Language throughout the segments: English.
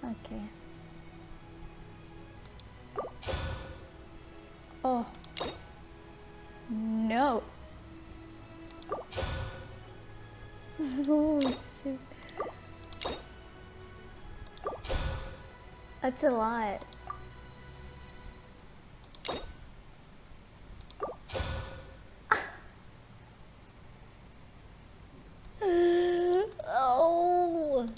Okay. Oh. No. Oh, shit. That's a lot. Oh.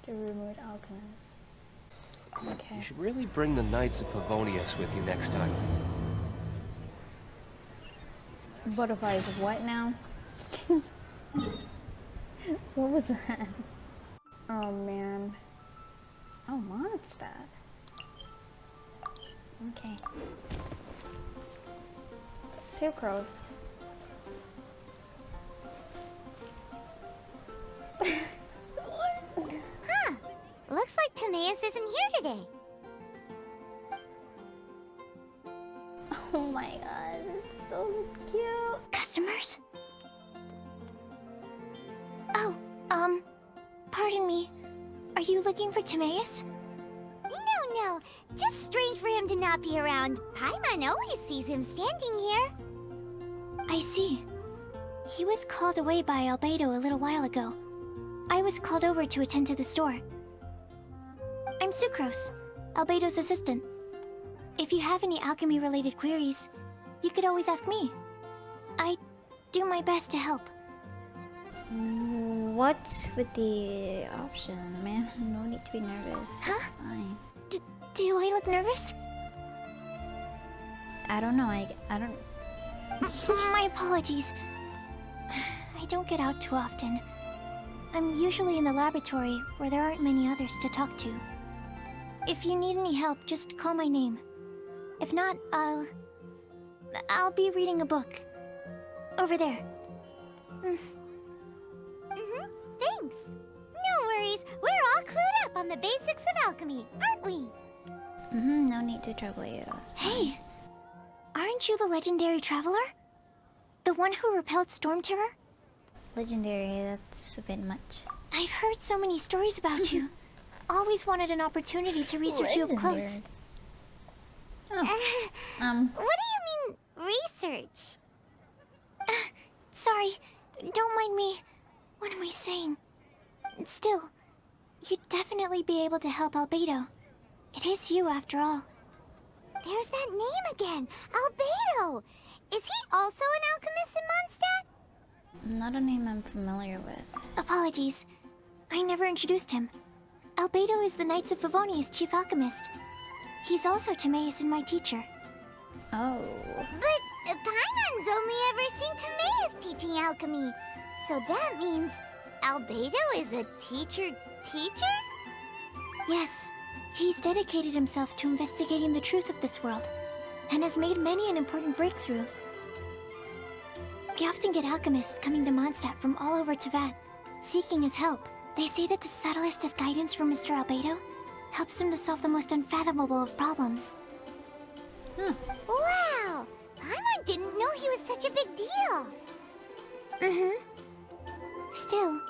The remote alchemist. Okay. You should really bring the Knights of Favonius with you next time. Butterflies of what now? What was that? Oh man. Oh, Mondstadt. Okay. Sucrose. Huh. Looks like Timaeus isn't here today. Oh my god, it's so cute. Customers? Oh, pardon me. Are you looking for Timaeus? No. Just strange for him to not be around. Paimon always sees him standing here. I see. He was called away by Albedo a little while ago. I was called over to attend to the store. I'm Sucrose, Albedo's assistant. If you have any alchemy-related queries, you could always ask me. I do my best to help. What's with the option, man? No need to be nervous. Huh? It's fine. Do I look nervous? I don't know. I don't. My apologies. I don't get out too often. I'm usually in the laboratory where there aren't many others to talk to. If you need any help, just call my name. If not, I'll be reading a book. Over there. Thanks. No worries. We're all clued up on the basics of alchemy, aren't we? No need to trouble you. Hey! Aren't you the legendary traveler? The one who repelled Storm Terror? Legendary, that's a bit much. I've heard so many stories about you. Always wanted an opportunity to research you up close. Oh. What do you mean, research? Sorry, don't mind me. What am I saying? Still, you'd definitely be able to help Albedo. It is you, after all. There's that name again, Albedo! Is he also an alchemist in Mondstadt? Not a name I'm familiar with. Apologies. I never introduced him. Albedo is the Knights of Favonius' chief alchemist. He's also Timaeus and my teacher. Oh. But Paimon's only ever seen Timaeus teaching alchemy. So that means Albedo is a teacher? Yes. He's dedicated himself to investigating the truth of this world, and has made many an important breakthrough. We often get alchemists coming to Mondstadt from all over Teyvat, seeking his help. They say that the subtlest of guidance from Mr. Albedo helps them to solve the most unfathomable of problems. Wow! Paimon didn't know he was such a big deal! Still,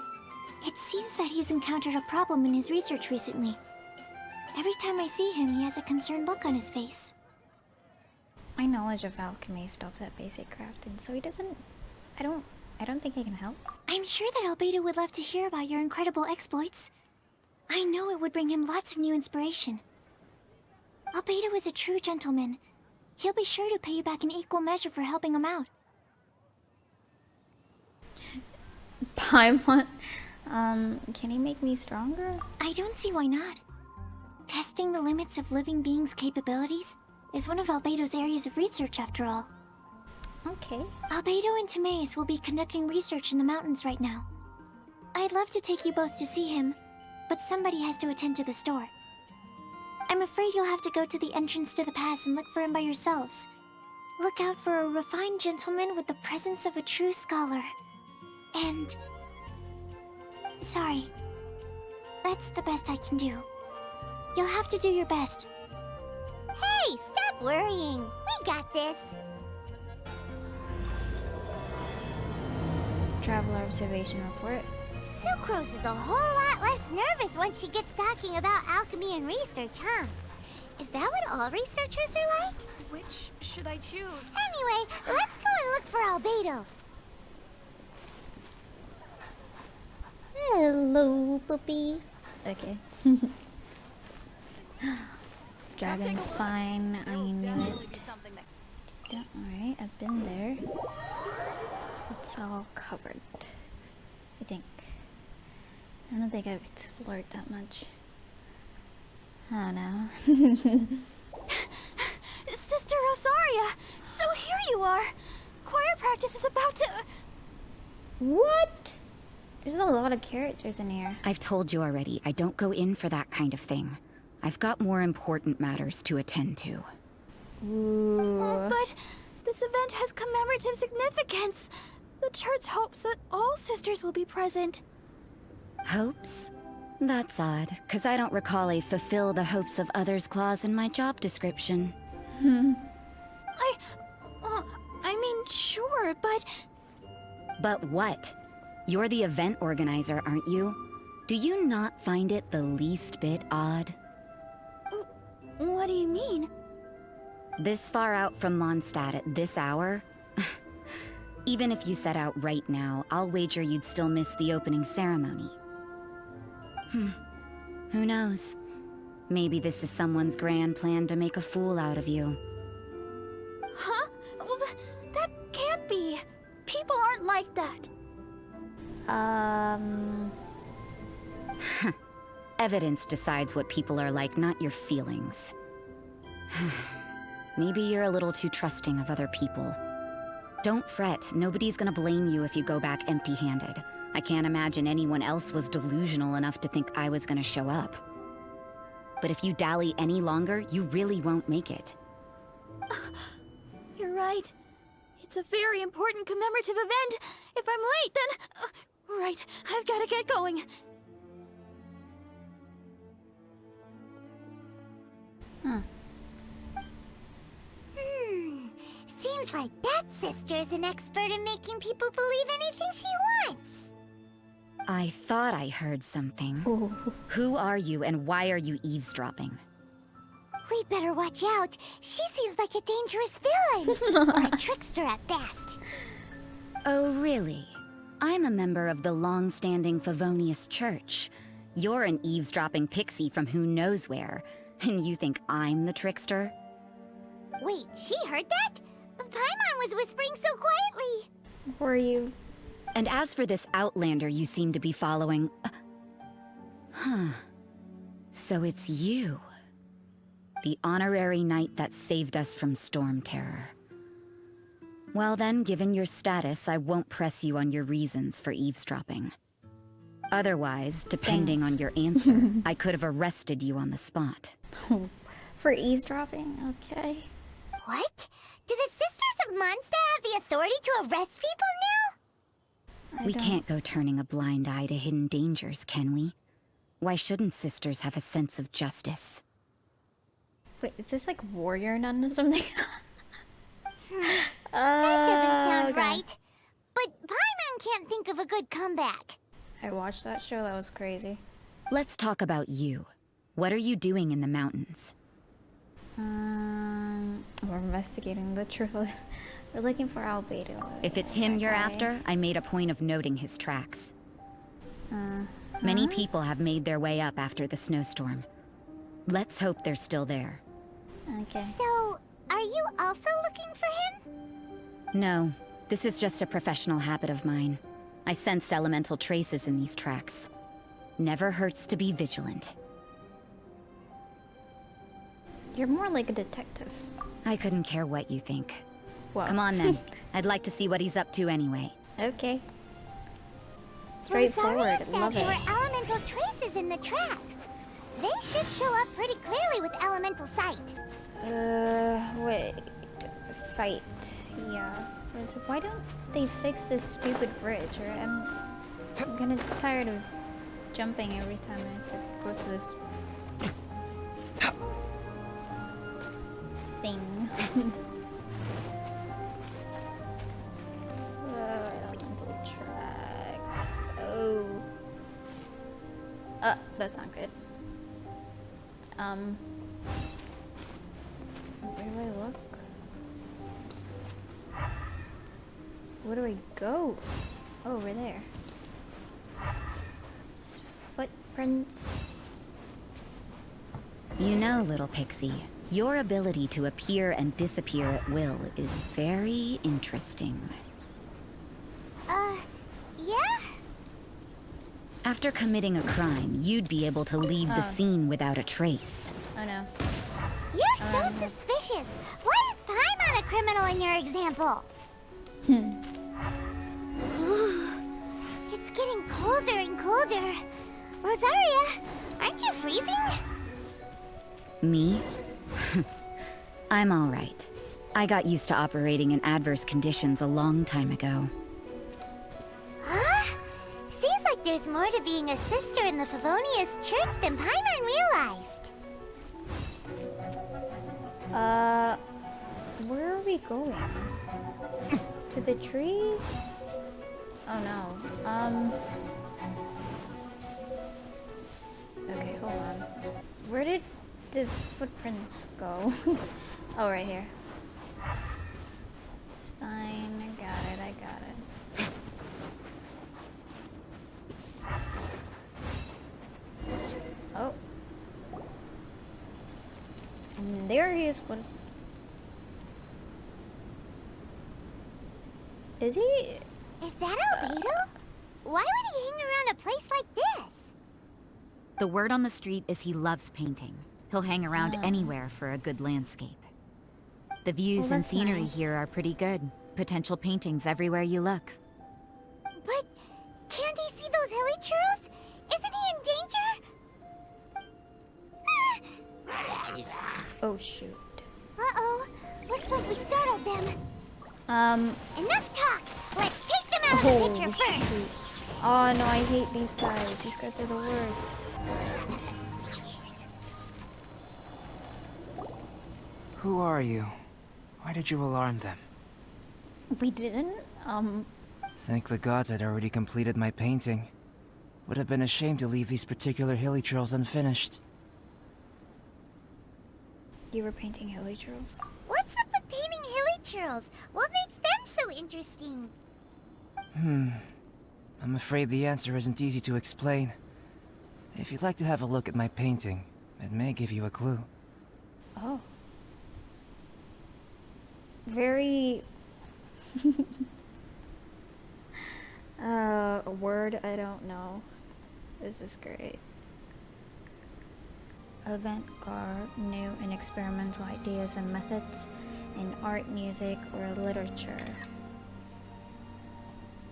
it seems that he's encountered a problem in his research recently. Every time I see him, he has a concerned look on his face. My knowledge of alchemy stops at basic crafting, so he doesn't... I don't think I can help. I'm sure that Albedo would love to hear about your incredible exploits. I know it would bring him lots of new inspiration. Albedo is a true gentleman. He'll be sure to pay you back in equal measure for helping him out. Paimon, can he make me stronger? I don't see why not. Testing the limits of living beings' capabilities is one of Albedo's areas of research, after all. Okay. Albedo and Timaeus will be conducting research in the mountains right now. I'd love to take you both to see him, but somebody has to attend to the store. I'm afraid you'll have to go to the entrance to the pass and look for him by yourselves. Look out for a refined gentleman with the presence of a true scholar. And... sorry. That's the best I can do. You'll have to do your best. Hey, stop worrying. We got this. Travel observation report. Sucrose is a whole lot less nervous once she gets talking about alchemy and research, huh? Is that what all researchers are like? Which should I choose? Anyway, let's go and look for Albedo. Hello, puppy. Okay. Dragon spine, I knew it. Don't worry, I've been there. It's all covered, I think. I don't think I've explored that much. I don't know. Sister Rosaria! So here you are! Choir practice is about to... What? There's a lot of characters in here. I've told you already, I don't go in for that kind of thing. I've got more important matters to attend to. Ooh. But this event has commemorative significance. The church hopes that all sisters will be present. Hopes? That's odd, because I don't recall a fulfill the hopes of others clause in my job description. I mean, sure, but... But what? You're the event organizer, aren't you? Do you not find it the least bit odd? What do you mean? This far out from Mondstadt at this hour? Even if you set out right now, I'll wager you'd still miss the opening ceremony. Who knows? Maybe this is someone's grand plan to make a fool out of you. Huh? Well, that can't be. People aren't like that. Evidence decides what people are like, not your feelings. Maybe you're a little too trusting of other people. Don't fret, nobody's gonna blame you if you go back empty-handed. I can't imagine anyone else was delusional enough to think I was gonna show up. But if you dally any longer, you really won't make it. You're right. It's a very important commemorative event. If I'm late, then... right, I've gotta get going. Seems like that sister's an expert in making people believe anything she wants. I thought I heard something. Ooh. Who are you and why are you eavesdropping? We better watch out. She seems like a dangerous villain. Or a trickster at best. Oh, really? I'm a member of the long-standing Favonius Church. You're an eavesdropping pixie from who knows where, and you think I'm the trickster? Wait, she heard that? Paimon was whispering so quietly. Were you? And as for this outlander you seem to be following... So it's you. The honorary knight that saved us from Storm Terror. Well then, given your status, I won't press you on your reasons for eavesdropping. Otherwise, depending Thanks. on your answer, I could have arrested you on the spot. For eavesdropping? Okay. What? Do the Sisters of Mondstadt have the authority to arrest people now? We can't go turning a blind eye to hidden dangers, can we? Why shouldn't sisters have a sense of justice? Wait, is this like Warrior Nun or something? That doesn't sound okay. right. But Paimon can't think of a good comeback. I watched that show, that was crazy. Let's talk about you. What are you doing in the mountains? We're investigating the truth. We're looking for Albedo. If it's him that you're guy. after, I made a point of noting his tracks. Many people have made their way up after the snowstorm. Let's hope they're still there. Okay. So, are you also looking for him? No, this is just a professional habit of mine. I sensed elemental traces in these tracks. Never hurts to be vigilant. You're more like a detective. I couldn't care what you think. Wow. Come on then. I'd like to see what he's up to anyway. Okay. Straightforward. Rosaria said Love there it. were elemental traces in the tracks. They should show up pretty clearly with elemental sight. Wait. Sight. Yeah. Why don't they fix this stupid bridge? Or I'm kinda tired of jumping every time I have to go to this. thing. Elemental tracks. Oh. That's not good. Where do I look? Where do I go? Oh, over there. Footprints. You know, little pixie, your ability to appear and disappear at will is very interesting. Yeah? After committing a crime, you'd be able to leave the scene without a trace. Oh no. You're so suspicious. Why is Paimon a criminal in your example? It's getting colder and colder. Rosaria, aren't you freezing? Me? I'm all right. I got used to operating in adverse conditions a long time ago. Huh? Seems like there's more to being a sister in the Favonius Church than Paimon realized. Where are we going? To the tree? Oh no. Okay, hold on. Where did the footprints go? Oh, right here. It's fine. I got it. Oh. And there he is. What? Is he? Is that Albedo? Why would he hang around a place like this? The word on the street is he loves painting. He'll hang around anywhere for a good landscape. The views and that's scenery nice. here are pretty good. Potential paintings everywhere you look. But can't he see those hilly churros? Isn't he in danger? Oh shoot. Uh-oh. Looks like we startled them. Enough talk. Let's take them out of the picture first. Shoot. Oh no, I hate these guys. These guys are the worst. Who are you? Why did you alarm them? We didn't. Thank the gods I'd already completed my painting. Would have been a shame to leave these particular hilly trails unfinished. You were painting hilly trails. What's up with painting hilly churros? What makes them so interesting? I'm afraid the answer isn't easy to explain. If you'd like to have a look at my painting, it may give you a clue. Oh. Very. A word I don't know. This is great. Avant-garde, new and experimental ideas and methods in art, music, or literature.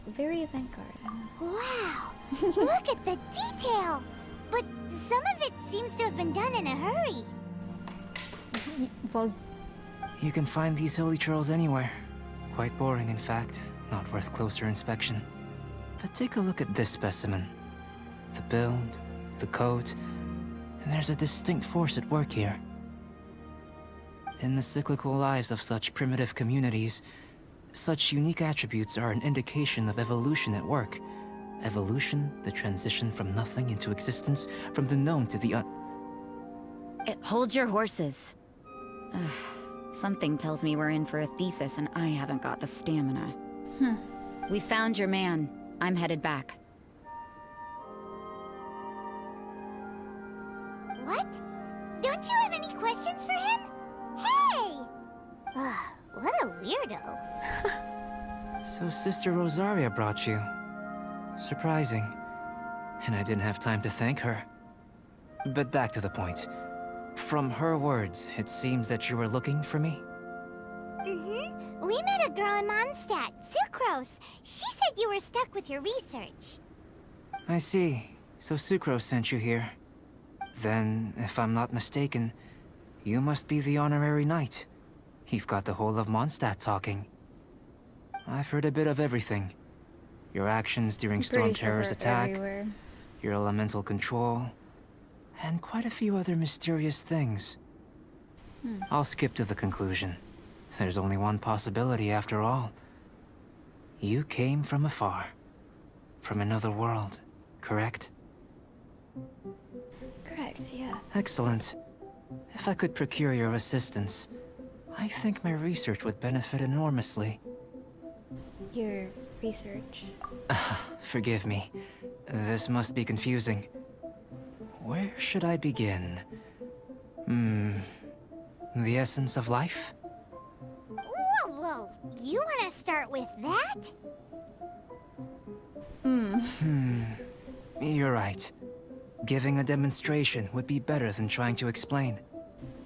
Very avant-garde. Wow. Look at the detail. But some of it seems to have been done in a hurry. Well, You can find these hilly trails anywhere. Quite boring, in fact. Not worth closer inspection. But take a look at this specimen. The build, the coat, and there's a distinct force at work here. In the cyclical lives of such primitive communities, such unique attributes are an indication of evolution at work. Evolution, the transition from nothing into existence, from the known to the Hold your horses. Ugh, something tells me we're in for a thesis and I haven't got the stamina. We found your man. I'm headed back. What? Don't you have any questions for him? Hey! Ugh, what a weirdo. So Sister Rosaria brought you. Surprising. And I didn't have time to thank her. But back to the point. From her words, it seems that you were looking for me? Mm-hmm. We met a girl in Mondstadt, Sucrose. She said you were stuck with your research. I see. So Sucrose sent you here. Then, if I'm not mistaken, you must be the honorary knight. You've got the whole of Mondstadt talking. I've heard a bit of everything. Your actions during Storm Terror's attack, everywhere. your elemental control, and quite a few other mysterious things. I'll skip to the conclusion. There's only one possibility after all. You came from afar. From another world, correct? Correct, yeah. Excellent. If I could procure your assistance, I think my research would benefit enormously. Your research. Forgive me. This must be confusing. Where should I begin? The essence of life? Whoa, whoa. You want to start with that? You're right. Giving a demonstration would be better than trying to explain.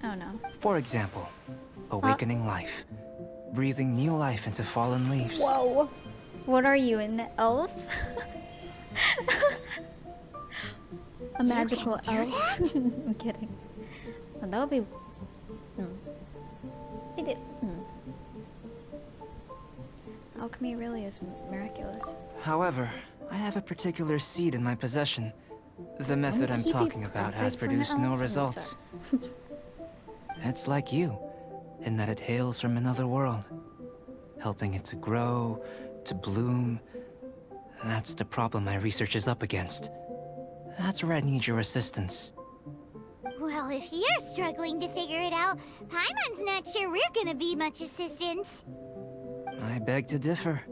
Oh no. For example, awakening life. Breathing new life into fallen leaves. Whoa. What are you, an elf? A magical can do elf? I'm kidding. Well, that would be... It did... Alchemy really is miraculous. However, I have a particular seed in my possession. The method I'm Wouldn't he be talking about has perfect for an produced no elf? results. It's like you, in that it hails from another world. Helping it to grow, to bloom. That's the problem my research is up against. That's where I need your assistance. Well, if you're struggling to figure it out, Paimon's not sure we're gonna be much assistance. I beg to differ.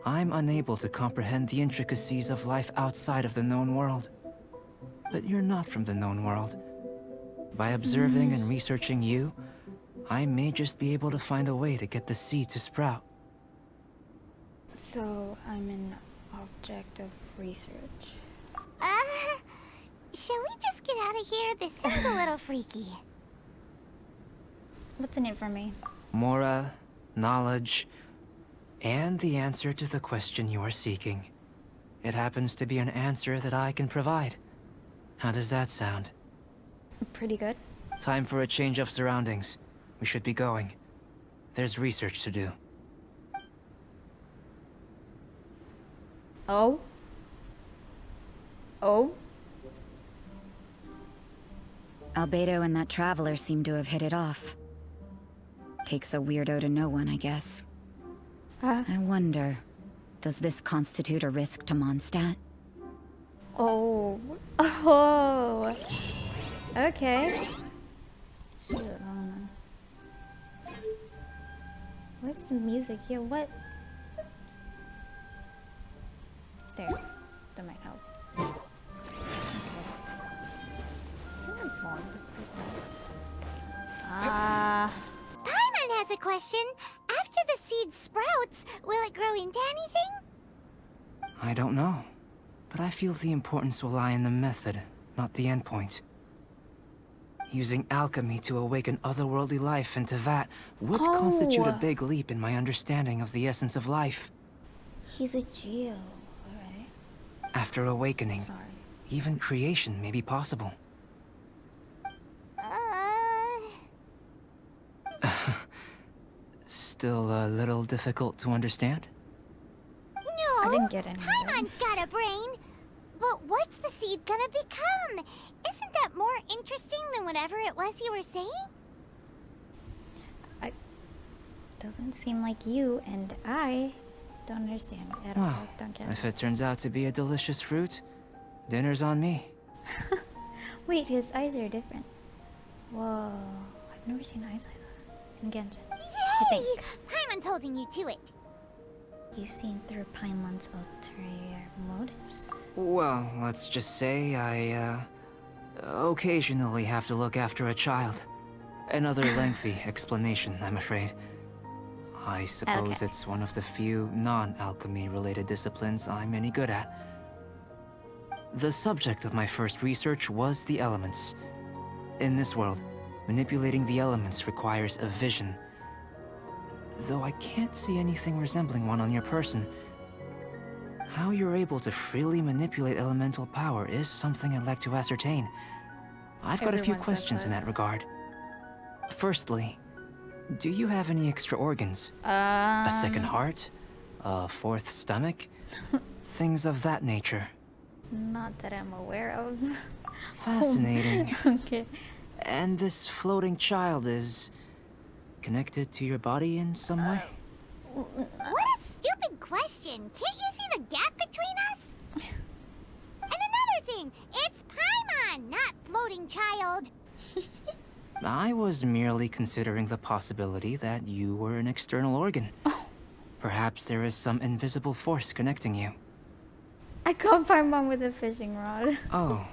I'm unable to comprehend the intricacies of life outside of the known world. But you're not from the known world. By observing and researching you, I may just be able to find a way to get the seed to sprout. So, I'm an object of research. Shall we just get out of here? This sounds a little freaky. What's in it for me? Mora, knowledge, and the answer to the question you are seeking. It happens to be an answer that I can provide. How does that sound? Pretty good. Time for a change of surroundings. We should be going. There's research to do. Oh? Oh? Albedo and that traveler seem to have hit it off. Takes a weirdo to know one, I guess. I wonder, does this constitute a risk to Mondstadt? Oh. Oh. Okay. Shit, I don't know. What's the music here? What? There. That might help. Okay. Isn't my phone? Paimon has a question. After the seed sprouts, will it grow into anything? I don't know. But I feel the importance will lie in the method, not the endpoint. Using alchemy to awaken otherworldly life into that would constitute a big leap in my understanding of the essence of life. He's a Geo. Alright. After awakening, Sorry. even creation may be possible. Still a little difficult to understand? No. I didn't get any of it. Paimon's got a brain. But what's the seed gonna become? Isn't that more interesting than whatever it was you were saying? Doesn't seem like you and I don't understand at all. Well, Don't get if it. it turns out to be a delicious fruit, dinner's on me. Wait, his eyes are different. Whoa. I've never seen eyes like that in Genshin. I Yay! think. Paimon's holding you to it. You've seen through Paimon's ulterior motives? Well, let's just say I, occasionally have to look after a child. Another lengthy explanation, I'm afraid. I suppose Okay. it's one of the few non-alchemy related disciplines I'm any good at. The subject of my first research was the elements. In this world, manipulating the elements requires a vision. Though I can't see anything resembling one on your person, how you're able to freely manipulate elemental power is something I'd like to ascertain. I've got a few Everyone says questions in that. that regard. Firstly, do you have any extra organs? A second heart? A fourth stomach? Things of that nature. Not that I'm aware of. Fascinating. Okay. And this floating child is connected to your body in some way? What a stupid question! Can't you see the gap between us? And another thing, it's Paimon, not floating child. I was merely considering the possibility that you were an external organ. Perhaps there is some invisible force connecting you. I caught Paimon with a fishing rod. Oh,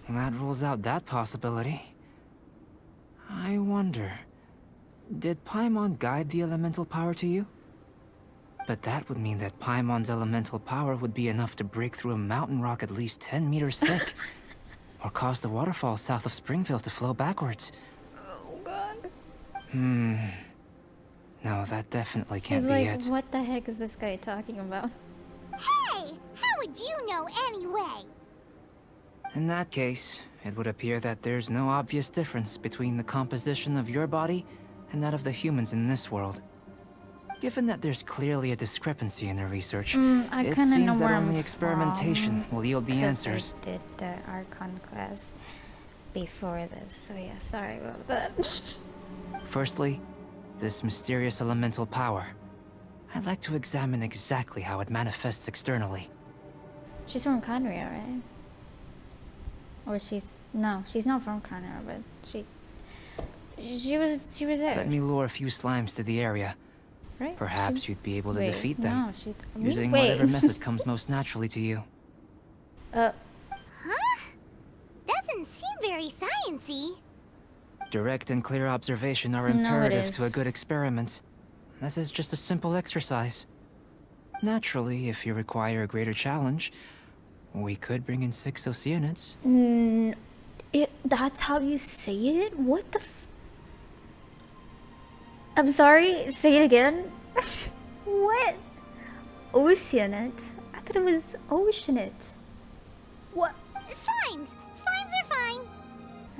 that rules out that possibility. I wonder, did Paimon guide the elemental power to you? But that would mean that Paimon's elemental power would be enough to break through a mountain rock at least 10 meters thick. Or cause the waterfall south of Springfield to flow backwards. Oh god. No, that definitely can't She's be like, it. what the heck is this guy talking about? Hey, how would you know anyway? In that case, it would appear that there's no obvious difference between the composition of your body and that of the humans in this world. Given that there's clearly a discrepancy in the research, I it kinda know seems that where only I'm experimentation will yield the 'cause answers. I did the Archon class before this, so yeah, sorry about that. Firstly, this mysterious elemental power. I'd like to examine exactly how it manifests externally. She's from Conria, right? Or no, she's not from Conria, but she was there. Let me lure a few slimes to the area. Right? Perhaps you'd be able to Wait, defeat them, no, using wait. whatever method comes most naturally to you. Huh? Doesn't seem very sciencey. Direct and clear observation are No, it imperative is. to a good experiment. This is just a simple exercise. Naturally, if you require a greater challenge, we could bring in 6 Oceanids. That's how you say it? What the I'm sorry, say it again? What? Oceanit? I thought it was Oceanit. What? Slimes! Slimes are fine.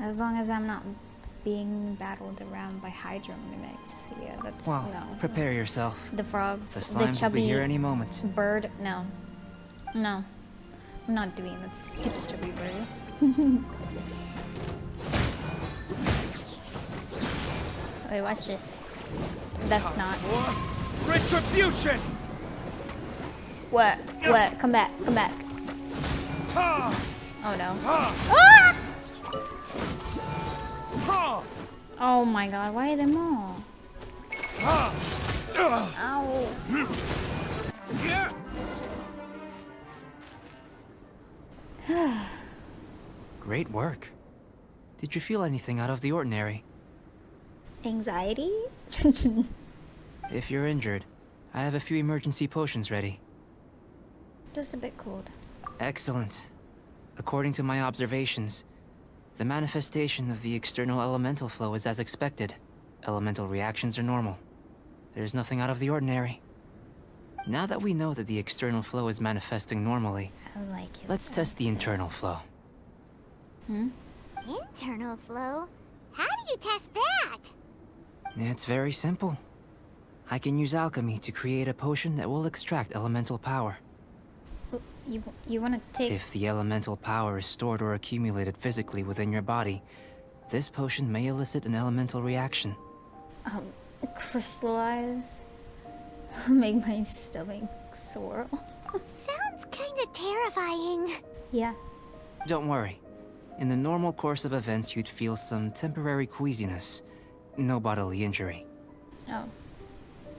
As long as I'm not being battled around by Hydro mimics. Yeah, that's Well, no. prepare yourself. The frogs, The the slimes will chubby be here any moment. bird. No. No. I'm not doing that stupid chubby bird. Wait, watch this. That's not. Retribution! What? What? Come back. Come back. Ha! Oh no. Ha! Ah! Ha! Oh my god, why are they more? Ha! Ow. Yeah! Great work. Did you feel anything out of the ordinary? Anxiety? If you're injured, I have a few emergency potions ready. Just a bit cold. Excellent. According to my observations, the manifestation of the external elemental flow is as expected. Elemental reactions are normal. There's nothing out of the ordinary. Now that we know that the external flow is manifesting normally, I like it. let's test the internal flow. Internal flow? How do you test that? It's very simple. I can use alchemy to create a potion that will extract elemental power. You want to take... If the elemental power is stored or accumulated physically within your body, this potion may elicit an elemental reaction. crystallize? Make my stomach swirl. Sounds kinda terrifying. Yeah. Don't worry. In the normal course of events, you'd feel some temporary queasiness. No bodily injury. Oh.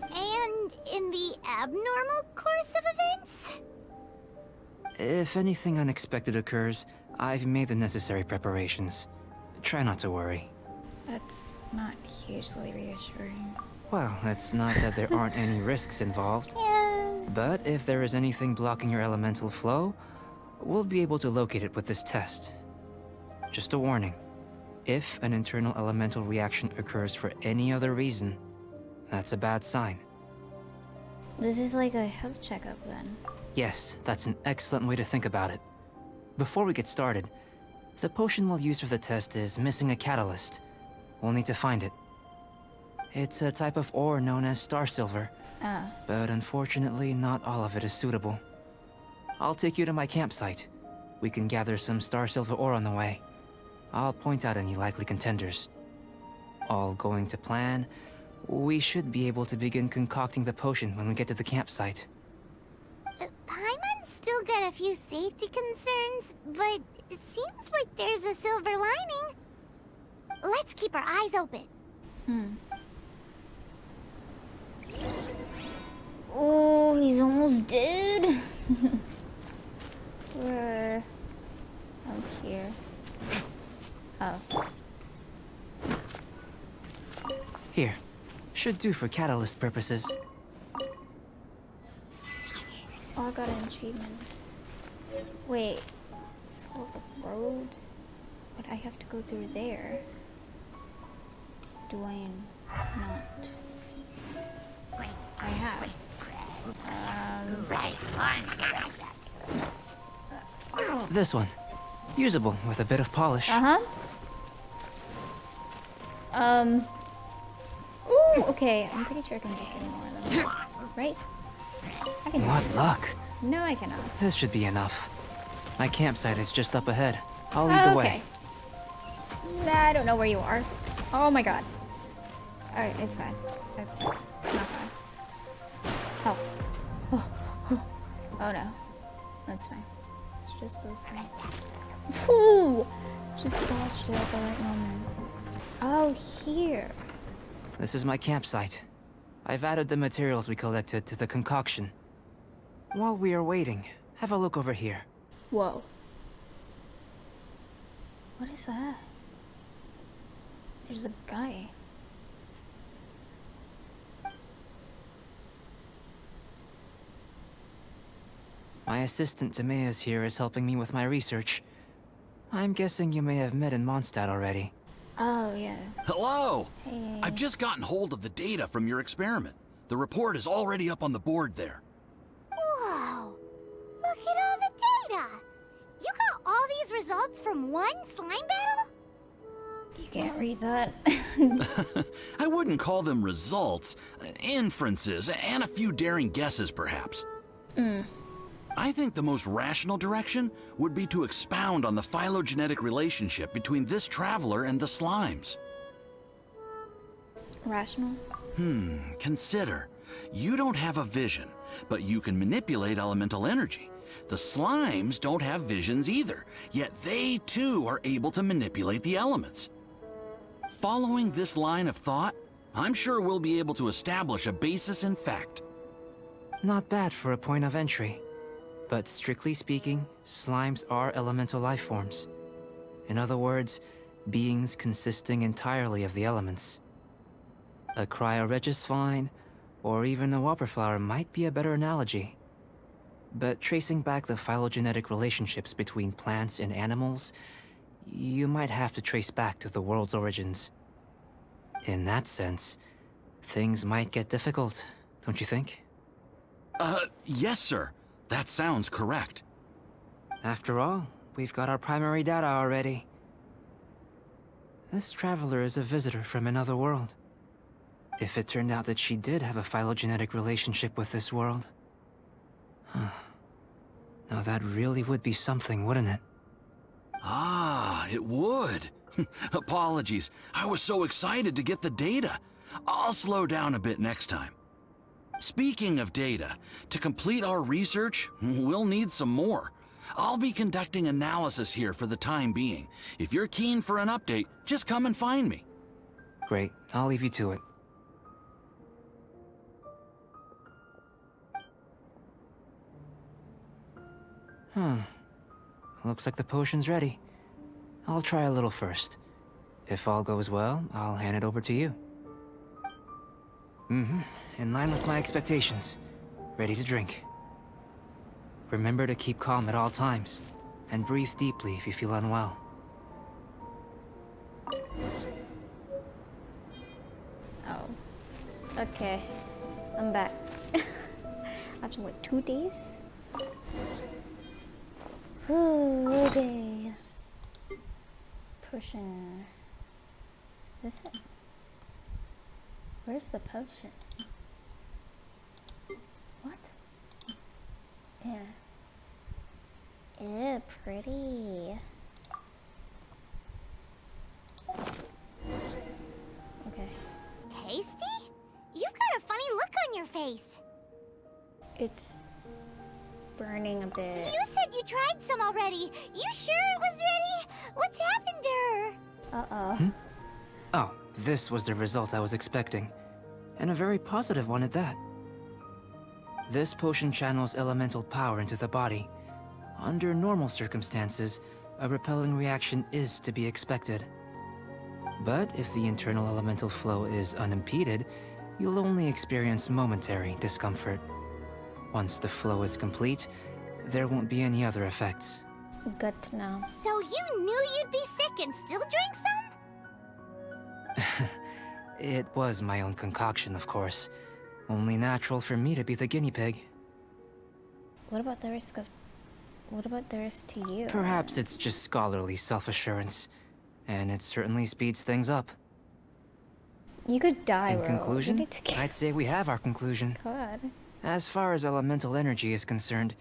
And in the abnormal course of events? If anything unexpected occurs, I've made the necessary preparations. Try not to worry. That's not hugely reassuring. Well, it's not that there aren't any risks involved. Yeah. But if there is anything blocking your elemental flow, we'll be able to locate it with this test. Just a warning. If an internal elemental reaction occurs for any other reason, that's a bad sign. This is like a health checkup then. Yes, that's an excellent way to think about it. Before we get started, the potion we'll use for the test is missing a catalyst. We'll need to find it. It's a type of ore known as star silver, but unfortunately not all of it is suitable. I'll take you to my campsite. We can gather some star silver ore on the way. I'll point out any likely contenders. All going to plan, we should be able to begin concocting the potion when we get to the campsite. Paimon's still got a few safety concerns, but it seems like there's a silver lining. Let's keep our eyes open. Oh, he's almost dead. Where? Oh, here. Oh. Here. Should do for catalyst purposes. Oh, I got an achievement. Wait. Follow the road? But I have to go through there. Do I not? I have. This one. Usable with a bit of polish. Ooh, okay. I'm pretty sure I can do any more of them. Right? I can What luck. No, I cannot. This should be enough. My campsite is just up ahead. I'll lead the way. Nah, I don't know where you are. Oh my god. Alright, it's fine. It's not fine. Oh. Oh no. That's fine. It's just those things. Ooh! Just dodged it at the right moment. Oh, here. This is my campsite. I've added the materials we collected to the concoction. While we are waiting, have a look over here. Whoa. What is that? There's a guy. My assistant Timaeus here is helping me with my research. I'm guessing you may have met in Mondstadt already. Oh, yeah. Hello! Hey. I've just gotten hold of the data from your experiment. The report is already up on the board there. Whoa! Look at all the data! You got all these results from one slime battle? You can't read that. I wouldn't call them results, inferences, and a few daring guesses, perhaps. I think the most rational direction would be to expound on the phylogenetic relationship between this traveler and the slimes. Rational? Consider. You don't have a vision, but you can manipulate elemental energy. The slimes don't have visions either, yet they too are able to manipulate the elements. Following this line of thought, I'm sure we'll be able to establish a basis in fact. Not bad for a point of entry. But strictly speaking, slimes are elemental life forms. In other words, beings consisting entirely of the elements. A cryoregisvine, or even a whopperflower might be a better analogy. But tracing back the phylogenetic relationships between plants and animals, you might have to trace back to the world's origins. In that sense, things might get difficult, don't you think? Yes, sir. That sounds correct. After all, we've got our primary data already. This traveler is a visitor from another world. If it turned out that she did have a phylogenetic relationship with this world... Now that really would be something, wouldn't it? Ah, it would. Apologies. I was so excited to get the data. I'll slow down a bit next time. Speaking of data, to complete our research, we'll need some more. I'll be conducting analysis here for the time being. If you're keen for an update, just come and find me. Great, I'll leave you to it. Looks like the potion's ready. I'll try a little first. If all goes well, I'll hand it over to you. In line with my expectations. Ready to drink. Remember to keep calm at all times, and breathe deeply if you feel unwell. Oh. Okay. I'm back. After what, 2 days? Ooh, okay. Potion. Is it? Where's the potion? What? Yeah. Ew, pretty. face? It's burning a bit. You said you tried some already. You sure it was ready? What's happened to her? Uh-oh. Oh, this was the result I was expecting. And a very positive one at that. This potion channels elemental power into the body. Under normal circumstances, a repelling reaction is to be expected. But if the internal elemental flow is unimpeded, you'll only experience momentary discomfort. Once the flow is complete, there won't be any other effects. Good to know. So you knew you'd be sick and still drank some? It was my own concoction, of course. Only natural for me to be the guinea pig. What about the risk to you? Perhaps it's just scholarly self-assurance, and it certainly speeds things up. You could die, In Ro. conclusion, You need to get... I'd say we have our conclusion. God. As far as elemental energy is concerned,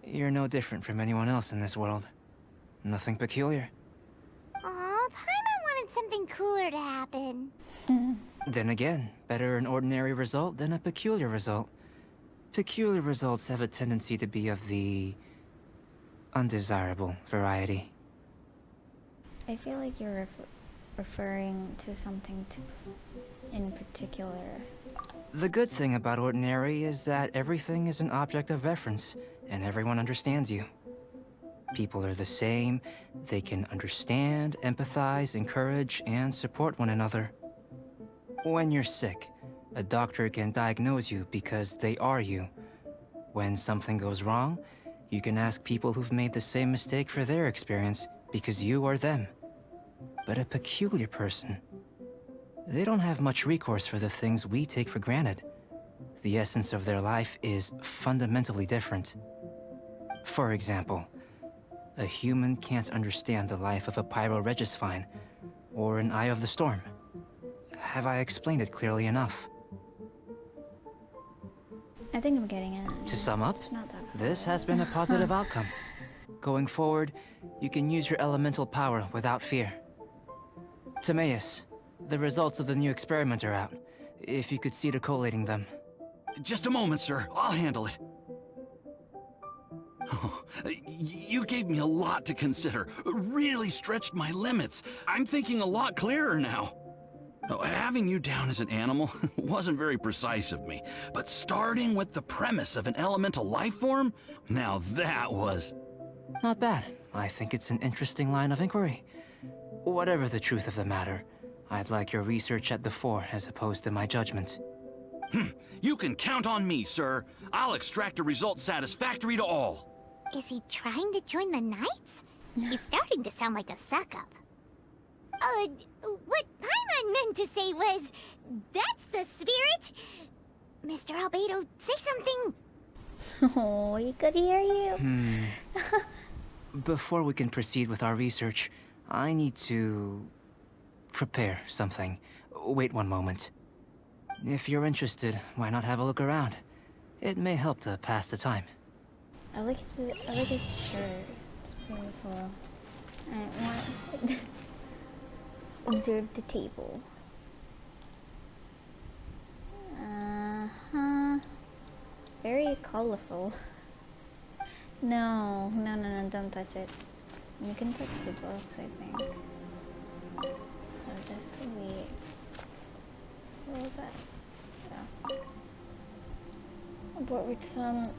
you're no different from anyone else in this world. Nothing peculiar. Aw, Paimon wanted something cooler to happen. Then again, better an ordinary result than a peculiar result. Peculiar results have a tendency to be of the undesirable variety. I feel like you're referring to something in particular. The good thing about ordinary is that everything is an object of reference, and everyone understands you. People are the same, they can understand, empathize, encourage, and support one another. When you're sick, a doctor can diagnose you because they are you. When something goes wrong, you can ask people who've made the same mistake for their experience because you are them. But a peculiar person, they don't have much recourse for the things we take for granted. The essence of their life is fundamentally different. For example, a human can't understand the life of a Pyroregisvine or an Eye of the Storm. Have I explained it clearly enough? I think I'm getting it. To sum up, It's not that this has been a positive outcome. Going forward, you can use your elemental power without fear. Timaeus, the results of the new experiment are out. If you could see to collating them. Just a moment, sir. I'll handle it. Oh, you gave me a lot to consider. Really stretched my limits. I'm thinking a lot clearer now. Oh, having you down as an animal wasn't very precise of me, but starting with the premise of an elemental life form, now that was... Not bad. I think it's an interesting line of inquiry. Whatever the truth of the matter, I'd like your research at the fore as opposed to my judgment. You can count on me, sir. I'll extract a result satisfactory to all. Is he trying to join the Knights? He's starting to sound like a suck-up. What Paimon meant to say was, that's the spirit. Mr. Albedo, say something. Oh, he could hear you. Before we can proceed with our research, I need to prepare something. Wait one moment. If you're interested, why not have a look around? It may help to pass the time. I like his shirt. It's beautiful. I want observe the table. Very colorful. No, don't touch it. You can touch the books, I think. Oh, that's sweet. What was that? Yeah. But with some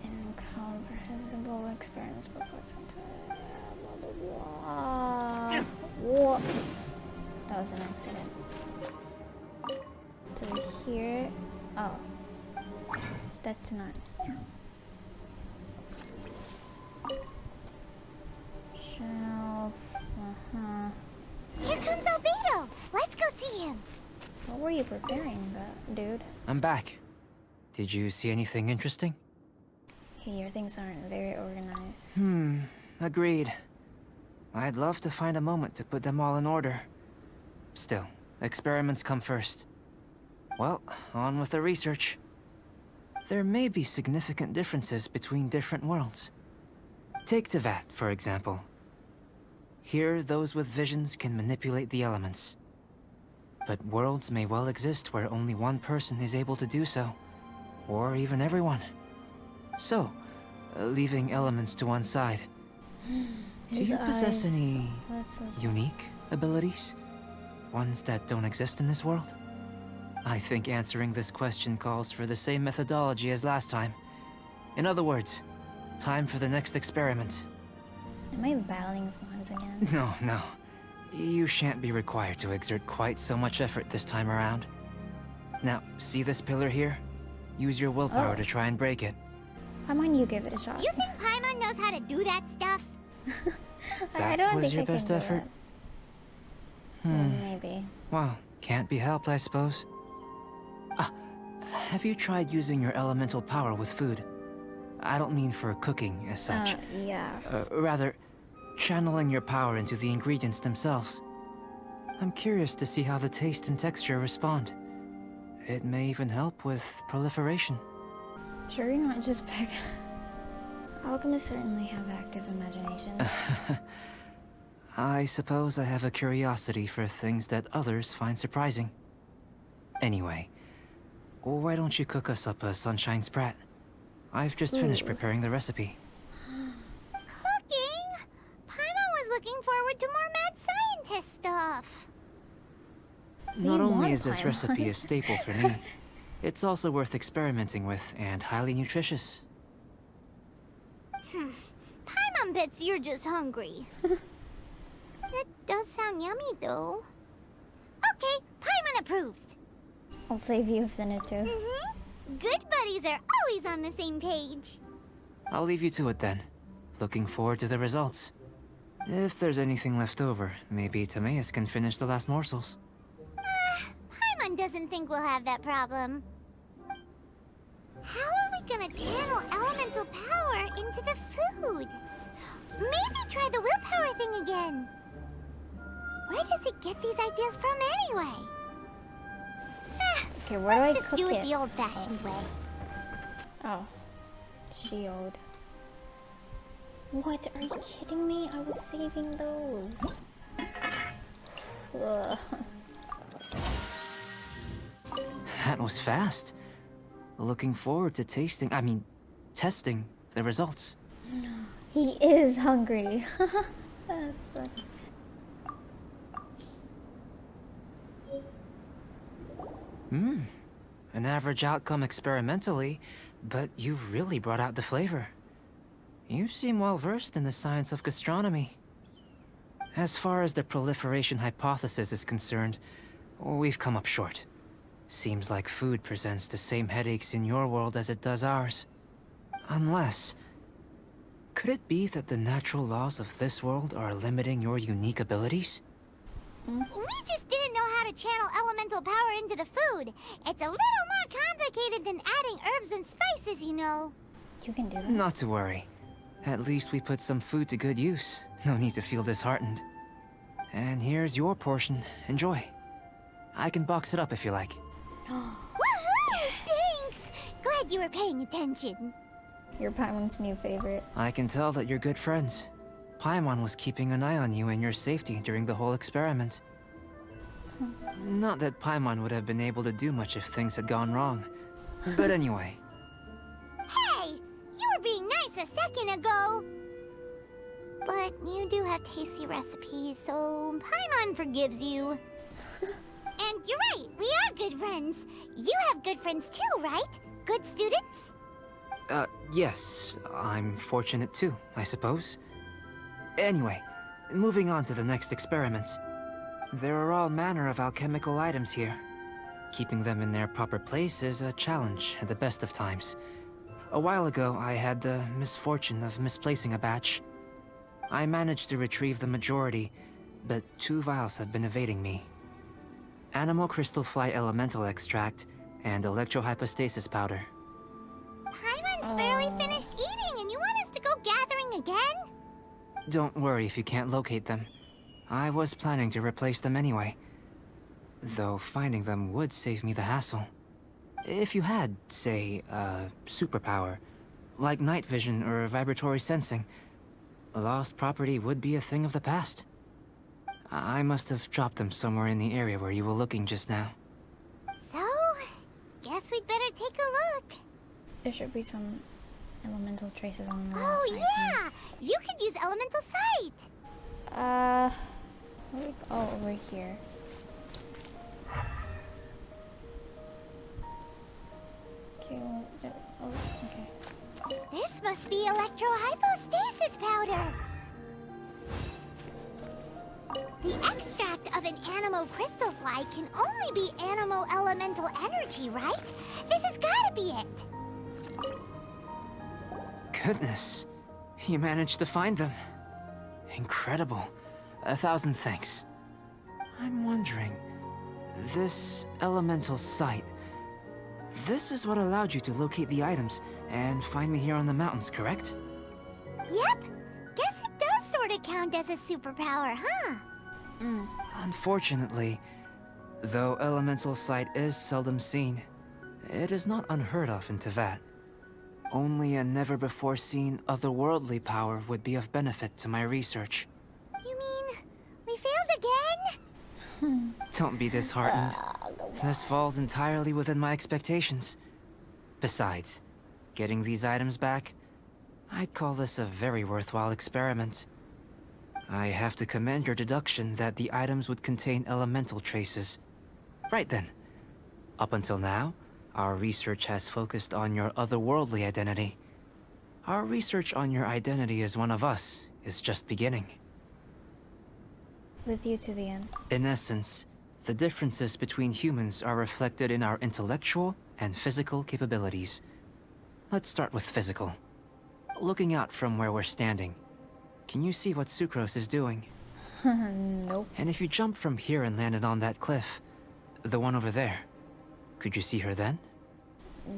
incomprehensible experience, but what's into blah blah blah. What? That was an accident. So here, oh, that's not. Shelf. Here comes Albedo. Let's go see him. What were you preparing, dude? I'm back. Did you see anything interesting? Hey, your things aren't very organized. Agreed. I'd love to find a moment to put them all in order. Still, experiments come first. Well, on with the research. There may be significant differences between different worlds. Take Tevat, for example. Here, those with visions can manipulate the elements. But worlds may well exist where only one person is able to do so. or even everyone. So, leaving elements to one side, do His you possess eyes. any What's up? unique abilities? Ones that don't exist in this world? I think answering this question calls for the same methodology as last time. In other words, time for the next experiment. Am I battling slimes again? No. You shan't be required to exert quite so much effort this time around. Now, see this pillar here? Use your willpower to try and break it. Come on, you give it a shot. You think Paimon knows how to do that stuff? I That don't was think your I can best do effort? that. Maybe. Well, can't be helped, I suppose. Have you tried using your elemental power with food? I don't mean for cooking as such. Yeah. Rather, channeling your power into the ingredients themselves. I'm curious to see how the taste and texture respond. It may even help with proliferation. Sure, you're not just back. Alchemists certainly have active imagination. I suppose I have a curiosity for things that others find surprising. Anyway, why don't you cook us up a sunshine sprat? I've just finished preparing the recipe. Cooking? Paimon was looking forward to more mad scientist stuff. Not only want is this Paimon. recipe a staple for me, it's also worth experimenting with and highly nutritious. Paimon bets you're just hungry. That does sound yummy, though. Okay, Paimon approves. I'll save you a minute too. Good buddies are always on the same page. I'll leave you to it then. Looking forward to the results. If there's anything left over, maybe Timaeus can finish the last morsels. Paimon doesn't think we'll have that problem. How are we gonna channel elemental power into the food? Maybe try the willpower thing again. Where does it get these ideas from anyway? Okay, where do I Let's just cook do it it? the old-fashioned way. Oh. Shield. What? Are you kidding me? I was saving those. Ugh. That was fast. Looking forward to testing the results. He is hungry. That's funny. An average outcome experimentally, but you've really brought out the flavor. You seem well versed in the science of gastronomy. As far as the proliferation hypothesis is concerned, we've come up short. Seems like food presents the same headaches in your world as it does ours. Unless... could it be that the natural laws of this world are limiting your unique abilities? We just didn't know how to channel elemental power into the food. It's a little more complicated than adding herbs and spices, you know. You can do that. Not to worry. At least we put some food to good use. No need to feel disheartened. And here's your portion. Enjoy. I can box it up if you like. Woohoo! Thanks! Glad you were paying attention. You're Paimon's new favorite. I can tell that you're good friends. Paimon was keeping an eye on you and your safety during the whole experiment. Not that Paimon would have been able to do much if things had gone wrong. But anyway. Hey! You were being nice a second ago! But you do have tasty recipes, so Paimon forgives you. And you're right, we are good friends. You have good friends too, right? Good students? Yes. I'm fortunate too, I suppose. Anyway, moving on to the next experiment. There are all manner of alchemical items here. Keeping them in their proper place is a challenge at the best of times. A while ago, I had the misfortune of misplacing a batch. I managed to retrieve the majority, but 2 vials have been evading me. Animal crystal fly elemental extract and electro hypostasis powder. Paimon's barely finished eating and you want us to go gathering again? Don't worry if you can't locate them. I was planning to replace them anyway. Though finding them would save me the hassle. If you had, say, a superpower, like night vision or vibratory sensing, lost property would be a thing of the past. I must have dropped them somewhere in the area where you were looking just now. So, guess we'd better take a look. There should be some elemental traces on the Oh side. yeah! You could use elemental sight! Oh, over here. Okay, oh, okay. This must be Electro Hypostasis powder! The extract of an animo crystal fly can only be animo elemental energy, right? This has gotta be it! Goodness, you managed to find them. Incredible. 1,000 thanks. I'm wondering, this elemental sight, this is what allowed you to locate the items and find me here on the mountains, correct? Yep! Guess it does sorta count as a superpower, huh? Unfortunately, though elemental sight is seldom seen, it is not unheard of in Teyvat. Only a never-before-seen otherworldly power would be of benefit to my research. You mean, we failed again? Don't be disheartened. This falls entirely within my expectations. Besides, getting these items back, I'd call this a very worthwhile experiment. I have to commend your deduction that the items would contain elemental traces. Right then. Up until now, our research has focused on your otherworldly identity. Our research on your identity as one of us is just beginning. With you to the end. In essence, the differences between humans are reflected in our intellectual and physical capabilities. Let's start with physical. Looking out from where we're standing, can you see what Sucrose is doing? Nope. And if you jumped from here and landed on that cliff, the one over there, could you see her then?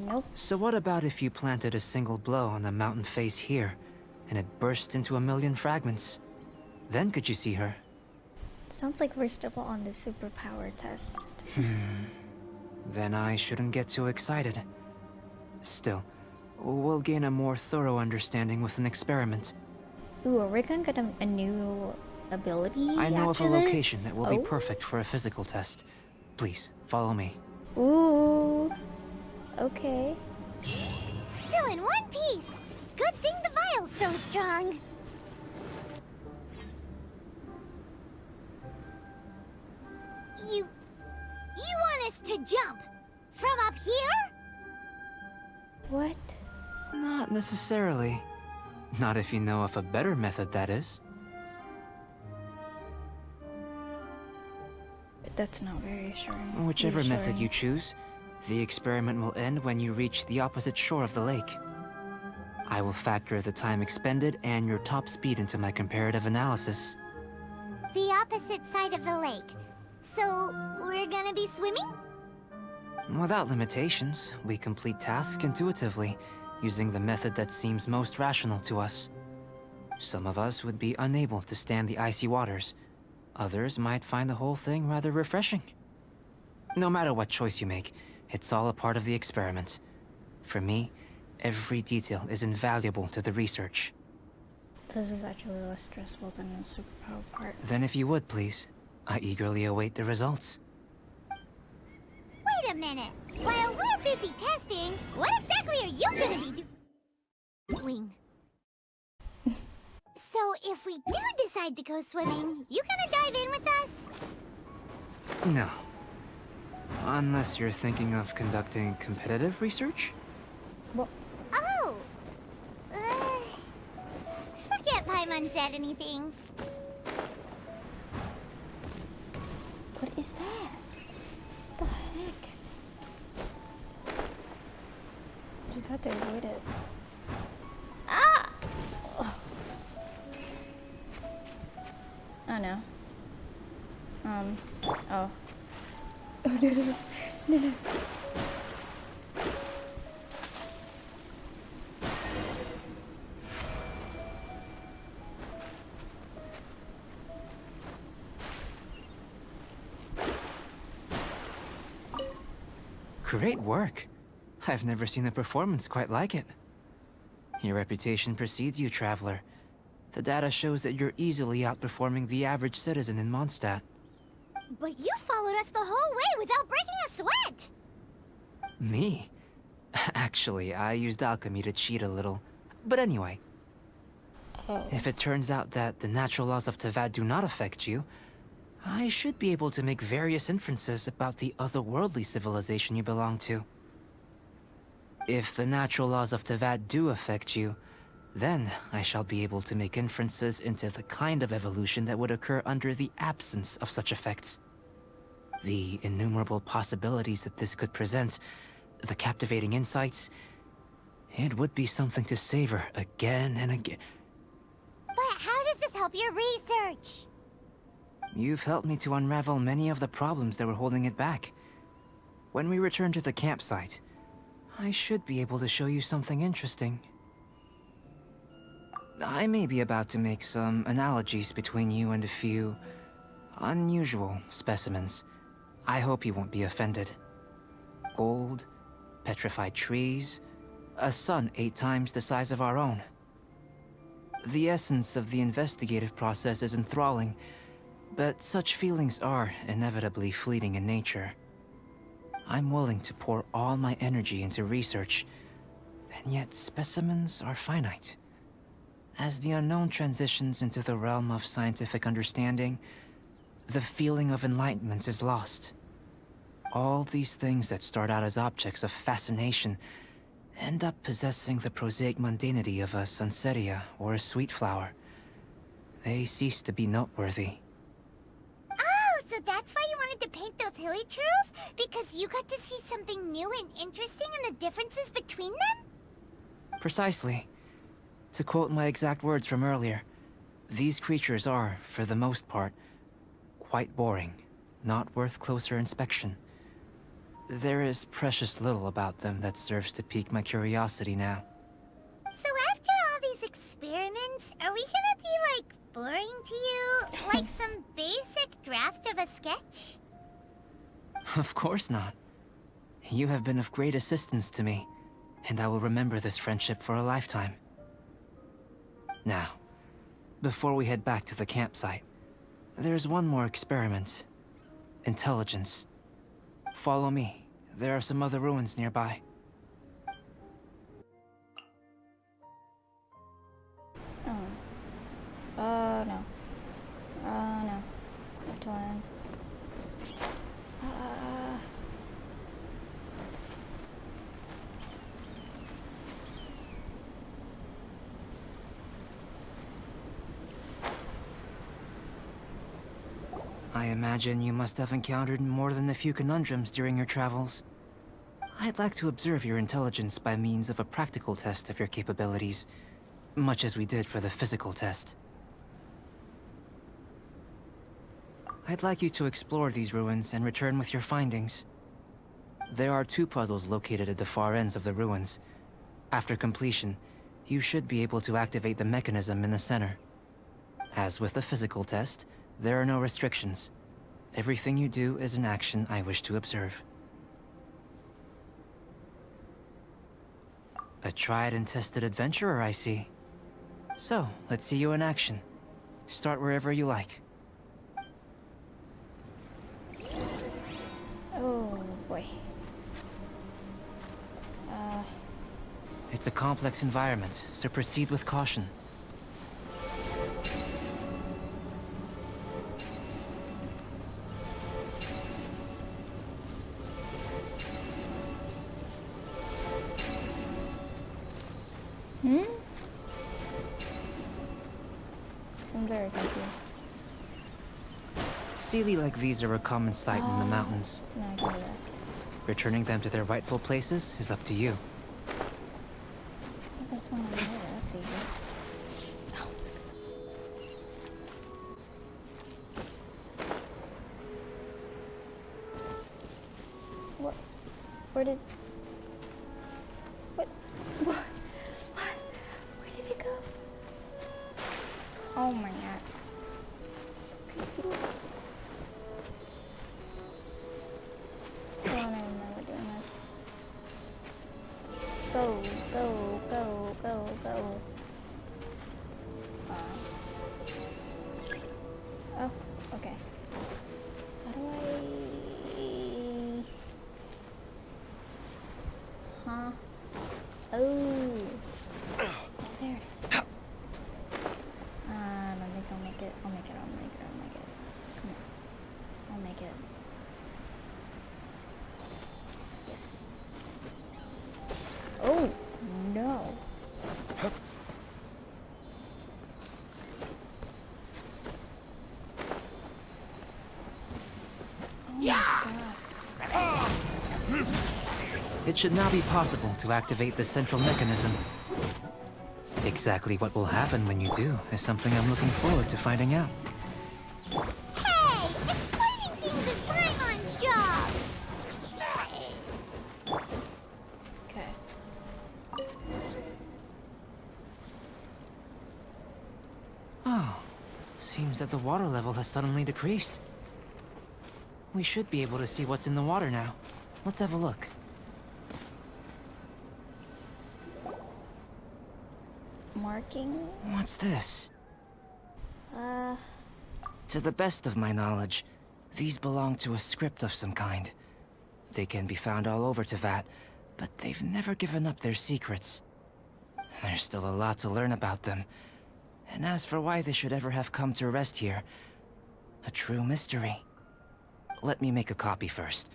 Nope. So what about if you planted a single blow on the mountain face here, and it burst into 1,000,000 fragments? Then could you see her? Sounds like we're still on the superpower test. Then I shouldn't get too excited. Still, we'll gain a more thorough understanding with an experiment. Ooh, are we gonna get a new ability I know of after a location this? that will be perfect for a physical test. Please, follow me. Ooh. Okay. Still in one piece! Good thing the vial's so strong! You want us to jump? From up here? What? Not necessarily. Not if you know of a better method, that is. That's not very assuring. Whichever method you choose, the experiment will end when you reach the opposite shore of the lake. I will factor the time expended and your top speed into my comparative analysis. The opposite side of the lake. So, we're gonna be swimming? Without limitations, we complete tasks intuitively, using the method that seems most rational to us. Some of us would be unable to stand the icy waters. Others might find the whole thing rather refreshing. No matter what choice you make, it's all a part of the experiment. For me, every detail is invaluable to the research. This is actually less stressful than the superpower part. Then if you would, please, I eagerly await the results. Wait a minute! While we're busy testing, what exactly are you gonna be doing? So if we do decide to go swimming, you gonna dive in with us? No. Unless you're thinking of conducting competitive research? Well, Oh! Forget Paimon said anything. what is that? What the heck? Just had to avoid it. Ah! Ugh. Oh no. Oh. Oh no, no, no, no, no. Great work. I've never seen a performance quite like it. Your reputation precedes you, Traveler. The data shows that you're easily outperforming the average citizen in Mondstadt. But you followed us the whole way without breaking a sweat! Me? Actually, I used alchemy to cheat a little. But anyway, Oh. if it turns out that the natural laws of Tavad do not affect you, I should be able to make various inferences about the otherworldly civilization you belong to. If the natural laws of Tavad do affect you, then I shall be able to make inferences into the kind of evolution that would occur under the absence of such effects. The innumerable possibilities that this could present, the captivating insights, it would be something to savor again and again. But how does this help your research? You've helped me to unravel many of the problems that were holding it back. When we return to the campsite, I should be able to show you something interesting. I may be about to make some analogies between you and a few unusual specimens. I hope you won't be offended. Gold, petrified trees, a sun 8 times the size of our own. The essence of the investigative process is enthralling, but such feelings are inevitably fleeting in nature. I'm willing to pour all my energy into research, and yet specimens are finite. As the unknown transitions into the realm of scientific understanding, the feeling of enlightenment is lost. All these things that start out as objects of fascination end up possessing the prosaic mundanity of a sunsettia or a sweet flower. They cease to be noteworthy. Oh, so that's why you wanted to paint those hilly turtles? Because you got to see something new and interesting in the differences between them? Precisely. To quote my exact words from earlier, these creatures are, for the most part, quite boring, not worth closer inspection. There is precious little about them that serves to pique my curiosity now. So after all these experiments, are we gonna be, like, boring to you? Like some basic draft of a sketch? Of course not. You have been of great assistance to me, and I will remember this friendship for a lifetime. Now, before we head back to the campsite, there's one more experiment. Intelligence. Follow me. There are some other ruins nearby. Oh. Oh no. Oh no. Which one? I imagine you must have encountered more than a few conundrums during your travels. I'd like to observe your intelligence by means of a practical test of your capabilities, much as we did for the physical test. I'd like you to explore these ruins and return with your findings. There are 2 puzzles located at the far ends of the ruins. After completion, you should be able to activate the mechanism in the center. As with the physical test, there are no restrictions. Everything you do is an action I wish to observe. A tried and tested adventurer, I see. So, let's see you in action. Start wherever you like. Oh boy. It's a complex environment, so proceed with caution. I'm very confused. Sealy like these are a common sight in the mountains. No, I can do that. Returning them to their rightful places is up to you. Oh, there's one over there. That's easy. Oh. What? Where did... What? What? What? Where did it go? Oh my god. I'm so confused. I don't even know we're doing this. Go, go, go, go, go. Oh, okay. How do I... Huh? Oh. There it is. I think I'll make it. I'll make it. Come on. I'll make it. Yes. Oh, no. It should now be possible to activate the central mechanism. Exactly what will happen when you do is something I'm looking forward to finding out. Hey! Explaining things is Paimon's job! Okay. Oh, seems that the water level has suddenly decreased. We should be able to see what's in the water now. Let's have a look. Marking? What's this? To the best of my knowledge, these belong to a script of some kind. They can be found all over Teyvat, but they've never given up their secrets. There's still a lot to learn about them. And as for why they should ever have come to rest here, a true mystery. Let me make a copy first.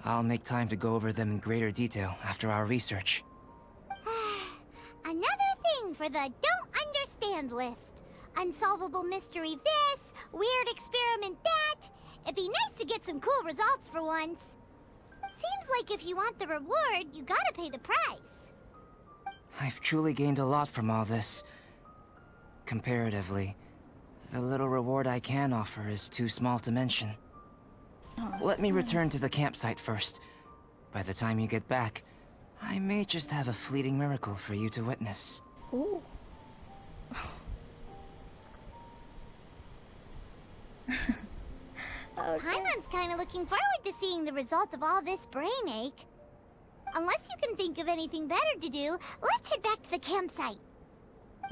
I'll make time to go over them in greater detail after our research. Another thing for the don't understand list. Unsolvable mystery this, weird experiment that. It'd be nice to get some cool results for once. Seems like if you want the reward, you gotta pay the price. I've truly gained a lot from all this. Comparatively, the little reward I can offer is too small to mention. Let me return to the campsite first. By the time you get back, I may just have a fleeting miracle for you to witness. Ooh. Okay. Paimon's kinda looking forward to seeing the result of all this brain ache. Unless you can think of anything better to do, let's head back to the campsite.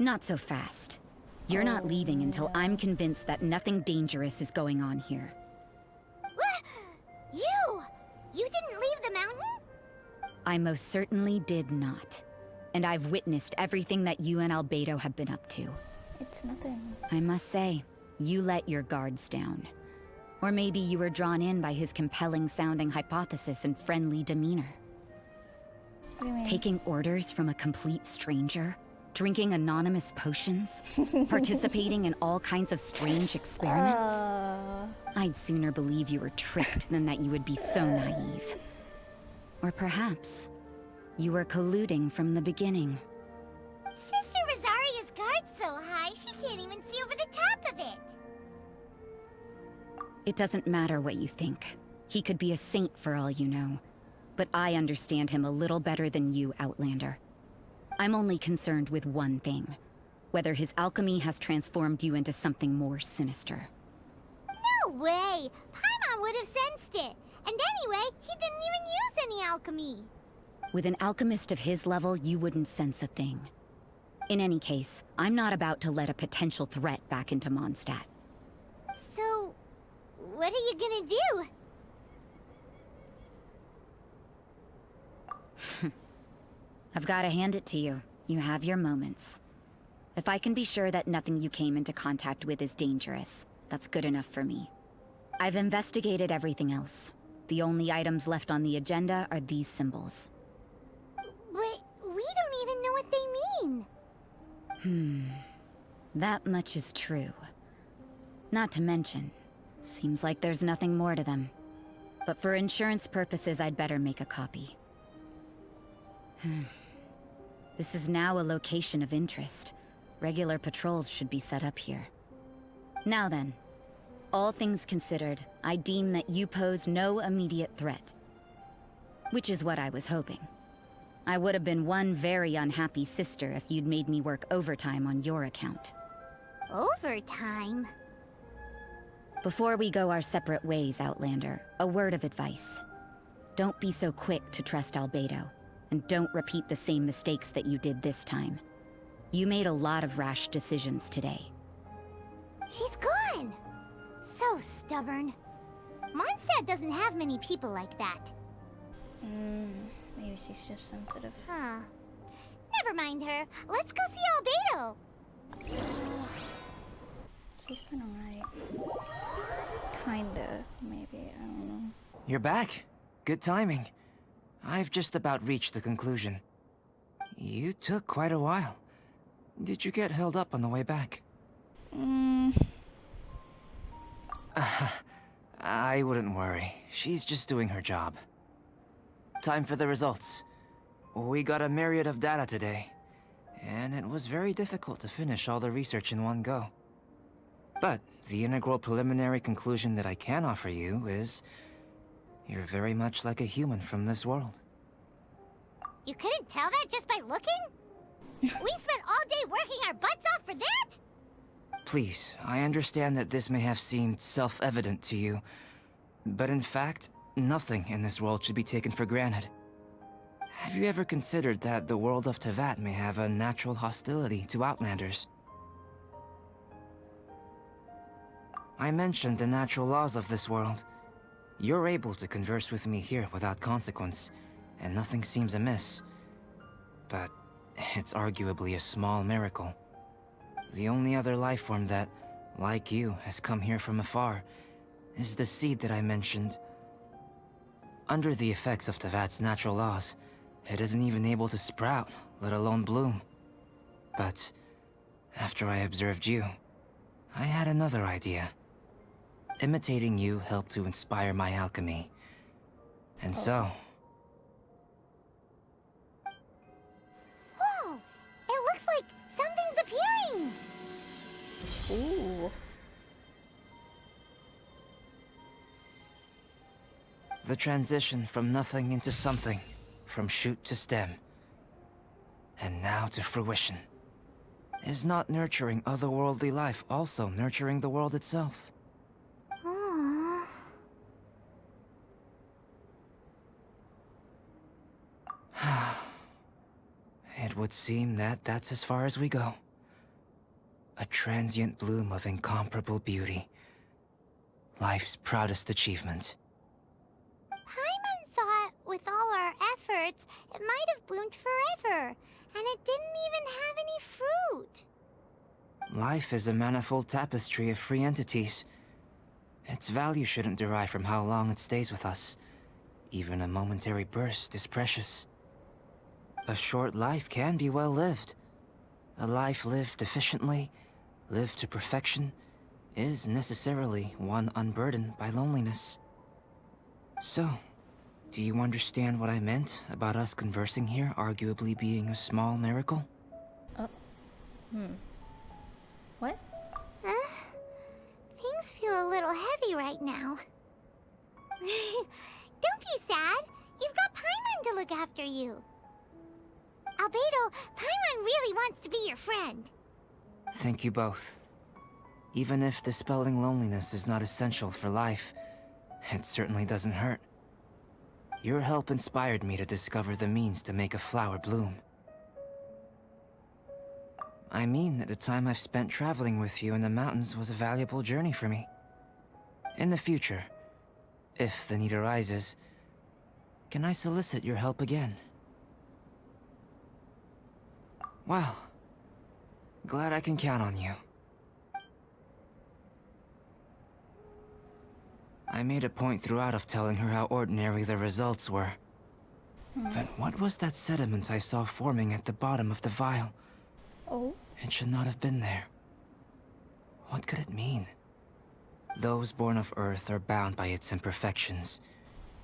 Not so fast. You're not leaving until I'm convinced that nothing dangerous is going on here. You didn't leave the mountain? I most certainly did not. And I've witnessed everything that you and Albedo have been up to. It's nothing. I must say, you let your guards down. Or maybe you were drawn in by his compelling-sounding hypothesis and friendly demeanor. What do you mean? Taking orders from a complete stranger? Drinking anonymous potions? Participating in all kinds of strange experiments? I'd sooner believe you were tricked than that you would be so naive. Or perhaps, you were colluding from the beginning. Sister Rosaria's guard's so high, she can't even see over the top of it. It doesn't matter what you think. He could be a saint for all you know. But I understand him a little better than you, Outlander. I'm only concerned with one thing. Whether his alchemy has transformed you into something more sinister. No way! Paimon would have sensed it. And anyway, he didn't even use any alchemy. With an alchemist of his level, you wouldn't sense a thing. In any case, I'm not about to let a potential threat back into Mondstadt. So, what are you gonna do? I've got to hand it to you. You have your moments. If I can be sure that nothing you came into contact with is dangerous, that's good enough for me. I've investigated everything else. The only items left on the agenda are these symbols. But we don't even know what they mean. That much is true. Not to mention, seems like there's nothing more to them. But for insurance purposes, I'd better make a copy. This is now a location of interest. Regular patrols should be set up here. Now then, all things considered, I deem that you pose no immediate threat. Which is what I was hoping. I would have been one very unhappy sister if you'd made me work overtime on your account. Overtime? Before we go our separate ways, Outlander, a word of advice. Don't be so quick to trust Albedo, and don't repeat the same mistakes that you did this time. You made a lot of rash decisions today. She's gone! So stubborn. Mondstadt doesn't have many people like that. Maybe she's just sensitive. Huh. Never mind her. Let's go see Albedo. She's kinda right. Kinda, maybe, I don't know. You're back. Good timing. I've just about reached the conclusion. You took quite a while. Did you get held up on the way back? I wouldn't worry. She's just doing her job. Time for the results. We got a myriad of data today, and it was very difficult to finish all the research in one go. But the integral preliminary conclusion that I can offer you is you're very much like a human from this world. You couldn't tell that just by looking? We spent all day working our butts off for that? Please, I understand that this may have seemed self-evident to you, but in fact, nothing in this world should be taken for granted. Have you ever considered that the world of Teyvat may have a natural hostility to Outlanders? I mentioned the natural laws of this world. You're able to converse with me here without consequence, and nothing seems amiss. But it's arguably a small miracle. The only other life form that, like you, has come here from afar is the seed that I mentioned. Under the effects of Teyvat's natural laws, it isn't even able to sprout, let alone bloom. But after I observed you, I had another idea. Imitating you helped to inspire my alchemy. And so... Whoa! It looks like something's appearing! Ooh. The transition from nothing into something, from shoot to stem, and now to fruition. Is not nurturing otherworldly life also nurturing the world itself? Aww. It would seem that that's as far as we go. A transient bloom of incomparable beauty. Life's proudest achievement. Paimon thought, with all our efforts, it might have bloomed forever, and it didn't even have any fruit. Life is a manifold tapestry of free entities. Its value shouldn't derive from how long it stays with us. Even a momentary burst is precious. A short life can be well lived. A life lived efficiently, lived to perfection, is necessarily one unburdened by loneliness. So, do you understand what I meant about us conversing here arguably being a small miracle? What? Things feel a little heavy right now. Don't be sad. You've got Paimon to look after you. Albedo, Paimon really wants to be your friend. Thank you both. Even if dispelling loneliness is not essential for life, it certainly doesn't hurt. Your help inspired me to discover the means to make a flower bloom. I mean that the time I've spent traveling with you in the mountains was a valuable journey for me. In the future, if the need arises, can I solicit your help again? Well, glad I can count on you. I made a point throughout of telling her how ordinary the results were. But what was that sediment I saw forming at the bottom of the vial? Oh? It should not have been there. What could it mean? Those born of Earth are bound by its imperfections,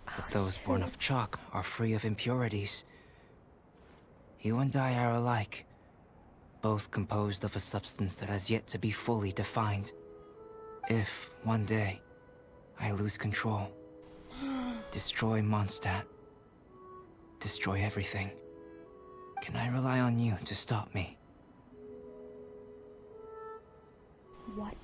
but those born of chalk are free of impurities. You and I are alike, both composed of a substance that has yet to be fully defined. If, one day, I lose control, destroy Mondstadt, destroy everything, can I rely on you to stop me? What?